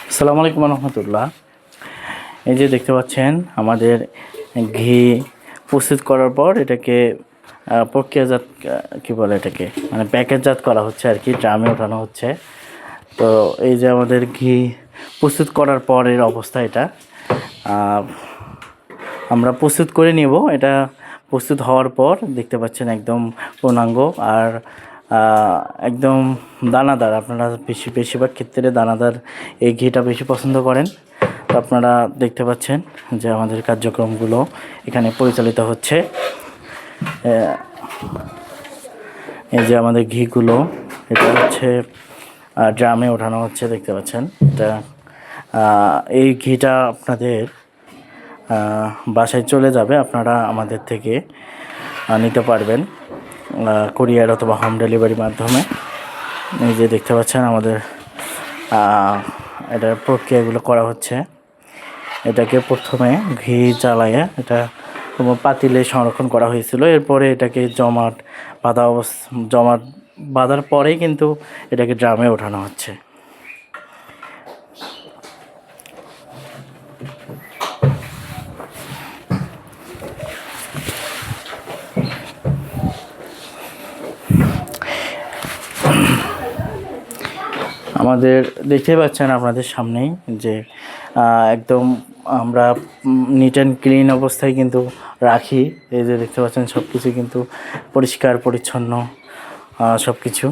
আসসালামু আলাইকুম রহমতুল্লাহ। এই যে দেখতে পাচ্ছেন আমাদের ঘি প্রস্তুত করার পর এটাকে প্রক্রিয়াজাত কি বলে এটাকে মানে প্যাকেটজাত করা হচ্ছে আর কি, ড্রামে ওঠানো হচ্ছে। তো এই যে আমাদের ঘি প্রস্তুত করার পরের অবস্থা এটা আমরা প্রস্তুত করে নেব। এটা প্রস্তুত হওয়ার পর দেখতে পাচ্ছেন একদম পূর্ণাঙ্গ আর একদম দানাদার। আপনারা বেশিরভাগ ক্ষেত্রে দানাদার এই ঘিটা বেশি পছন্দ করেন। তো আপনারা দেখতে পাচ্ছেন যে আমাদের কার্যক্রমগুলো এখানে পরিচালিত হচ্ছে। এই যে আমাদের ঘিগুলো এটা হচ্ছে ড্রামে ওঠানো হচ্ছে, দেখতে পাচ্ছেন। এটা এই ঘিটা আপনাদের বাসায় চলে যাবে, আপনারা আমাদের থেকে নিতে পারবেন কুরিয়ার অথবা হোম ডেলিভারির মাধ্যমে। এই যে দেখতে পাচ্ছেন আমাদের এটার প্রক্রিয়াগুলো করা হচ্ছে। এটাকে প্রথমে ঘি জ্বালাইয়ে এটা কোনো পাতিলে সংরক্ষণ করা হয়েছিল। এরপরে এটাকে বাঁধার পরেই কিন্তু এটাকে ড্রামে ওঠানো হচ্ছে। আমাদের দেখতেই পাচ্ছেন আপনাদের সামনেই যে একদম আমরা নিট অ্যান্ড ক্লিন অবস্থায় কিন্তু রাখি। এই যে দেখতে পাচ্ছেন সব কিছু কিন্তু পরিষ্কার পরিচ্ছন্ন সব কিছু।